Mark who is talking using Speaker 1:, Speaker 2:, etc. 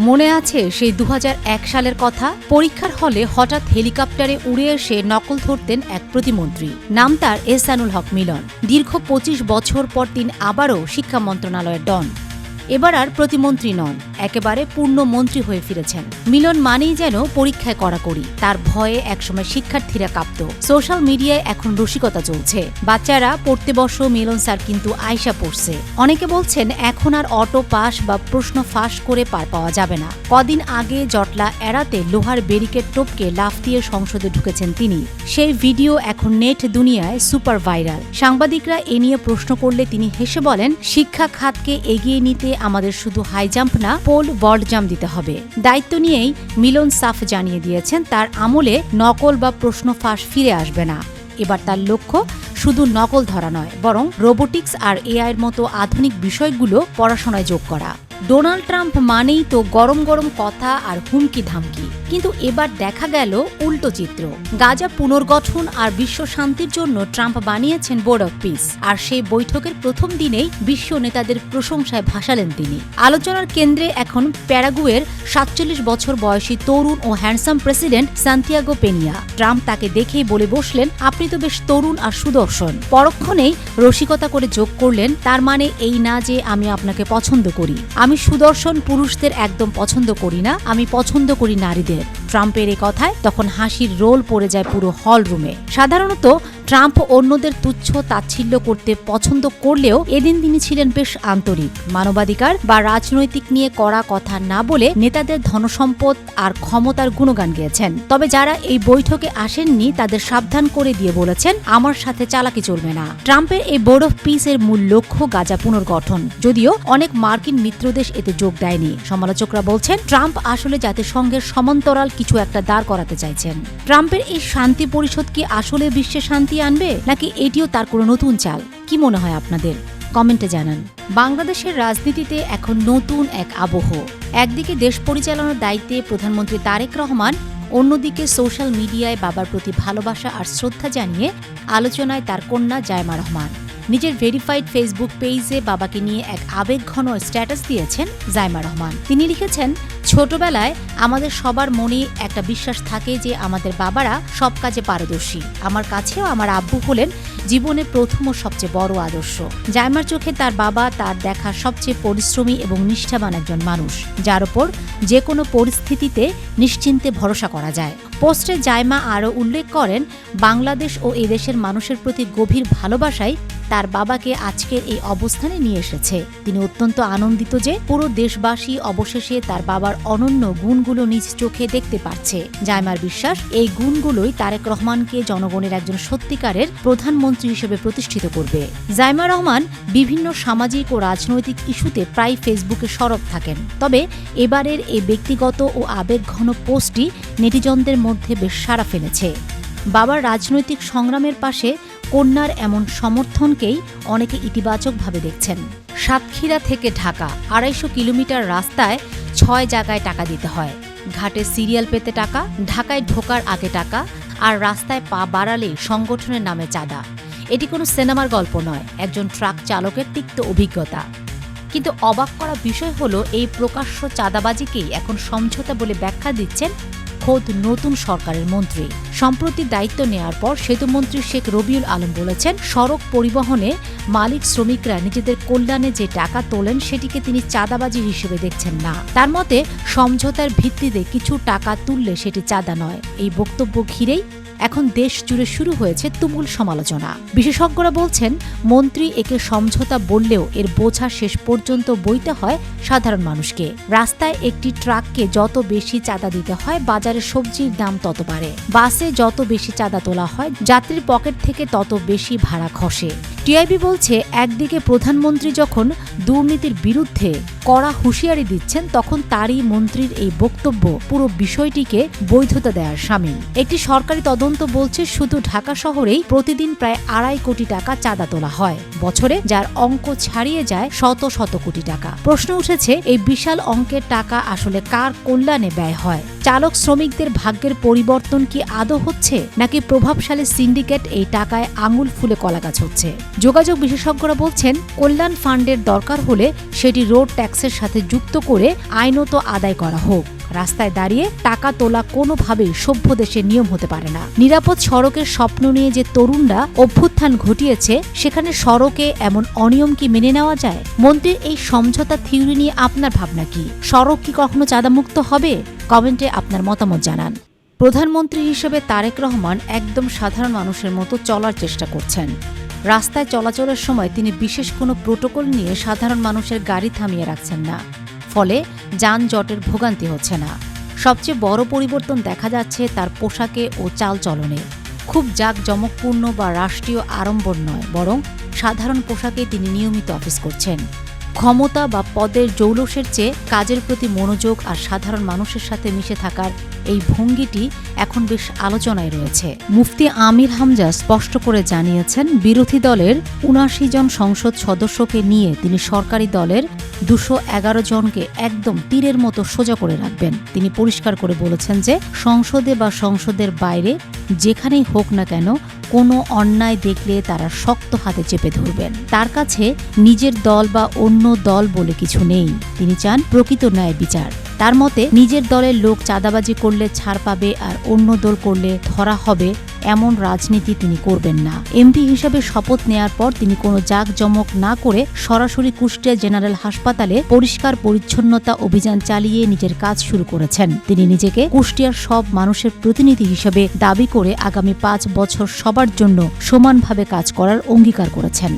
Speaker 1: মনে আছে সেই ২০০১ সালের কথা? পরীক্ষার হলে হঠাৎ হেলিকপ্টারে উড়ে এসে নকল ধরতেন এক প্রতিমন্ত্রী। নাম তার এহসানুল হক মিলন। দীর্ঘ ২৫ বছর পর তিনি আবারও শিক্ষা মন্ত্রণালয়ের ডন। এবার আর প্রতিমন্ত্রী নন, একেবারে পূর্ণ মন্ত্রী হয়ে ফিরেছেন। মিলন মানেই যেন পরীক্ষায় কড়াকড়ি। তার ভয়ে একসময় শিক্ষার্থীরা কাঁপত। সোশ্যাল মিডিয়ায় এখন রসিকতা চলছে, বাচ্চারা পড়তে বসো মিলন স্যার কিন্তু আয়শা পড়ছে। অনেকে বলছেন এখন আর অটো পাস বা প্রশ্ন ফাঁস করে পার পাওয়া যাবে না। কদিন আগে জটলা এড়াতে লোহার ব্যারিকেড টপকে লাফ দিয়ে সংসদে ঢুকেছেন তিনি। সেই ভিডিও এখন নেট দুনিয়ায় সুপার ভাইরাল। সাংবাদিকরা এ নিয়ে প্রশ্ন করলে তিনি হেসে বলেন, শিক্ষা খাতকে এগিয়ে নিতে আমাদের শুধু হাই জাম্প না, পোল ভল্ট জাম্প দিতে হবে। দায়িত্ব নিয়েই মিলন সাফ জানিয়ে দিয়েছেন তার আমলে নকল বা প্রশ্ন ফাঁস ফিরে আসবে না। এবার তার লক্ষ্য শুধু নকল ধরা নয়, বরং রোবোটিক্স আর এআইয়ের মতো আধুনিক বিষয়গুলো পড়াশোনায় যোগ করা। ডোনাল্ড ট্রাম্প মানেই তো গরম গরম কথা আর হুমকি ধামকি, কিন্তু এবার দেখা গেল উল্টো চিত্র। গাজা পুনর্গঠন আর বিশ্ব শান্তির জন্য ট্রাম্প বানিয়েছেন বোর্ড অব পিস, আর সেই বৈঠকের প্রথম দিনেই বিশ্ব নেতাদের প্রশংসায় ভাসালেন তিনি। আলোচনার কেন্দ্রে এখন প্যারাগুয়ের ৪৭ বছর বয়সী তরুণ ও handsome president Santiago Peña. Trump তাকে দেখেই বলে বসলেন, আপনি তো বেশ তরুণ আর সুদর্শন। পরক্ষণেই রসিকতা করে যোগ করলেন, তার মানে এই না যে আমি আপনাকে পছন্দ করি। আমি সুদর্শন পুরুষদের একদম পছন্দ করি না, আমি পছন্দ করি নারীদের। ট্রাম্পের এই কথায় তখন হাসির রোল পড়ে যায় পুরো হল রুমে। সাধারণত ট্রাম্প অন্যদের তুচ্ছ তাচ্ছিল্য করতে পছন্দ করলেও এদিন তিনি ছিলেন বেশ আন্তরিক। মানবাধিকার বা রাজনৈতিক নিয়ে কড়া কথা না বলে নেতাদের ধনসম্পদ আর ক্ষমতার গুণগান গেয়েছেন। তবে যারা এই বৈঠকে আসেননি তাদের সাবধান করে দিয়ে বলেছেন, আমার সাথে চালাকি চলবে না। ট্রাম্পের এই বোর্ড অব পিস এর মূল লক্ষ্য গাজা পুনর্গঠন, যদিও অনেক মার্কিন মিত্রদেশ এতে যোগ দেয়নি। সমালোচকরা বলছেন ট্রাম্প আসলে জাতিসংঘের সমান্তরাল কিছু একটা দাঁড় করাতে চাইছেন। ট্রাম্পের এই শান্তি পরিষদ কি আসলে বিশ্বে শান্তি আনবে, নাকি এটিও তার কোনো নতুন চাল? কি মনে হয় আপনাদের? কমেন্টে জানান। বাংলাদেশের রাজনীতিতে এখন নতুন এক আবহ। একদিকে দেশ পরিচালনার দায়িত্বে প্রধানমন্ত্রী তারেক রহমান, অন্যদিকে সোশ্যাল মিডিয়ায় বাবার প্রতি ভালোবাসা আর শ্রদ্ধা জানিয়ে আলোচনায় তার কন্যা জায়মা রহমান। নিজের ভেরিফাইড ফেসবুক পেজে বাবাকে নিয়ে এক আবেগঘন স্ট্যাটাস দিয়েছেন জায়মা রহমান। তিনি লিখেছেন, ছোটবেলায় আমাদের সবার মনে একটা বিশ্বাস থাকে যে আমাদের বাবারা সব কাজে পারদর্শী। আমার কাছেও আমার আব্বু হলেন জীবনের প্রথম ও সবচেয়ে বড় আদর্শ। জায়মার চোখে তার বাবা তার দেখা সবচেয়ে পরিশ্রমী এবং নিষ্ঠাবান একজন মানুষ, যার ওপর যে কোনো পরিস্থিতিতে নিশ্চিন্তে ভরসা করা যায়। পোস্টে জায়মা আরও উল্লেখ করেন, বাংলাদেশ ও এদেশের মানুষের প্রতি গভীর ভালোবাসাই তার বাবাকে আজকের এই অবস্থানে নিয়ে এসেছে। তিনি অত্যন্ত আনন্দিত যে পুরো দেশবাসী অবশেষে তার বাবার অনন্য গুণগুলো নিজ চোখে দেখতে পারছে। জায়মার বিশ্বাস, এই গুণগুলোই তারেক রহমানকে জনগণের একজন সত্যিকারের প্রধানমন্ত্রী হিসেবে প্রতিষ্ঠিত করবে। জায়মা রহমান বিভিন্ন সামাজিক ও রাজনৈতিক ইস্যুতে প্রায় ফেসবুকে সরব থাকেন। তবে এবারের এই ব্যক্তিগত ও আবেগঘন পোস্টটি নেটিজনদের মধ্যে বেশ সাড়া ফেলেছে। বাবার রাজনৈতিক সংগ্রামের পাশে কন্যার এমন সমর্থনকেই অনেকে ইতিবাচকভাবে দেখছেন। সাতক্ষীরা থেকে ঢাকা ২৫০ কিলোমিটার রাস্তায় ৬ জায়গায় টাকা দিতে হয়। ঘাটে সিরিয়াল পেতে টাকা, ঢাকায় ঢোকার আগে টাকা, আর রাস্তায় পা বাড়ালেই সংগঠনের নামে চাঁদা। এটি কোনো সিনেমার গল্প নয়, একজন ট্রাক চালকের তিক্ত অভিজ্ঞতা। কিন্তু অবাক করা বিষয় হলো, এই প্রকাশ্য চাঁদাবাজিকেই এখন সমঝোতা বলে ব্যাখ্যা দিচ্ছেন খোদ নতুন সরকারের মন্ত্রী। সম্প্রতি দায়িত্ব নেয়ার পর সেতুমন্ত্রী শেখ রবিউল আলম বলেছেন, সড়ক পরিবহনে মালিক শ্রমিকরা নিজেদের কল্যাণে যে টাকা তোলেন সেটিকে তিনি চাঁদাবাজি হিসেবে দেখছেন না। তার মতে সমঝোতার ভিত্তিতে কিছু টাকা তুললে সেটি চাঁদা নয়। এই বক্তব্য ঘিরেই এখন দেশ জুড়ে শুরু হয়েছে তুমুল সমালোচনা। বিশেষজ্ঞরা বলছেন, মন্ত্রী একে সমঝোতা বললেও এর বোঝা শেষ পর্যন্ত বইতে হয় সাধারণ মানুষকে। রাস্তায় একটি ট্রাককে যত বেশি চাঁদা দিতে হয়, বাজারে সবজির দাম তত বাড়ে। বাসে যত বেশি চাঁদা তোলা হয়, যাত্রীর পকেট থেকে তত বেশি ভাড়া খসে। টিআইবি বলছে, একদিকে প্রধানমন্ত্রী যখন দুর্নীতির বিরুদ্ধে কড়া হুঁশিয়ারি দিচ্ছেন, তখন তারই মন্ত্রীর এই বক্তব্য পুরো বিষয়টিকে বৈধতা দেওয়ার শামিল। একটি সরকারি তদন্ত বলছে, শুধু ঢাকা শহরেই প্রতিদিন প্রায় ২.৫ কোটি টাকা চাঁদা তোলা হয় বছরে, যার অঙ্ক ছাড়িয়ে যায় শত শত কোটি টাকা। প্রশ্ন উঠেছে, এই বিশাল অঙ্কের টাকা আসলে কার কল্যাণে ব্যয় হয়? চালক শ্রমিকদের ভাগ্যের পরিবর্তন কি আদৌ হচ্ছে, নাকি প্রভাবশালী সিন্ডিকেট এই টাকায় আঙুল ফুলে কলাগাছ হচ্ছে? যোগাযোগ বিশেষজ্ঞরা বলছেন, কল্যাণ ফান্ডের দরকার হলে সেটি রোড ট্যাক্সের সাথে যুক্ত করে আইনত আদায় করা হোক। রাস্তায় দাঁড়িয়ে টাকা তোলা কোনোভাবেই সভ্য দেশের নিয়ম হতে পারে না। নিরাপদ সড়কের স্বপ্ন নিয়ে যে তরুণরা অভ্যুত্থান ঘটিয়েছে, সেখানে সড়কে এমন অনিয়ম কি মেনে নেওয়া যায়? মন্ত্রীর এই সমঝোতা থিওরি নিয়ে আপনার ভাবনা কি? সড়ক কি কখনো চাঁদামুক্ত হবে? কমেন্টে আপনার মতামত জানান। প্রধানমন্ত্রী হিসেবে তারেক রহমান একদম সাধারণ মানুষের মতো চলার চেষ্টা করছেন। রাস্তায় চলাচলের সময় তিনি বিশেষ কোনো প্রোটোকল নিয়ে সাধারণ মানুষের গাড়ি থামিয়ে রাখছেন না, ফলে যানজটের ভোগান্তি হচ্ছে না। সবচেয়ে বড় পরিবর্তন দেখা যাচ্ছে তার পোশাকে ও চালচলনে। খুব জাঁকজমকপূর্ণ বা রাষ্ট্রীয় আড়ম্বর নয়, বরং সাধারণ পোশাকে তিনি নিয়মিত অফিস করছেন। ক্ষমতা বা পদের জৌলসের চেয়ে কাজের প্রতি মনোযোগ আর সাধারণ মানুষের সাথে মিশে থাকার এই ভঙ্গিটি এখন বেশ আলোচনায় রয়েছে। মুফতি আমির হামজা স্পষ্ট করে জানিয়েছেন, বিরোধী দলের ৭৯ জন সংসদ সদস্যকে নিয়ে তিনি সরকারি দলের ২১১ জনকে একদম তীরের মতো সোজা করে রাখবেন। তিনি পরিষ্কার করে বলেছেন যে সংসদে বা সংসদের বাইরে যেখানেই হোক না কেন, কোনো অন্যায় দেখলে তারা শক্ত হাতে চেপে ধরবেন। তার কাছে নিজের দল বা অন্য দল বলে কিছু নেই। তিনি চান প্রকৃত ন্যায় বিচার। তার মতে, নিজের দলের লোক চাঁদাবাজি করলে ছাড় পাবে আর অন্য দল করলে ধরা হবে, এমন রাজনীতি তিনি করবেন না। এমপি হিসেবে শপথ নেয়ার পর তিনি কোনো জাঁকজমক না করে সরাসরি কুষ্টিয়া জেনারেল হাসপাতালে পরিষ্কার পরিচ্ছন্নতা অভিযান চালিয়ে নিজের কাজ শুরু করেছেন। তিনি নিজেকে কুষ্টিয়ার সব মানুষের প্রতিনিধি হিসেবে দাবি করে আগামী ৫ বছর সবার জন্য সমানভাবে কাজ করার অঙ্গীকার করেছেন।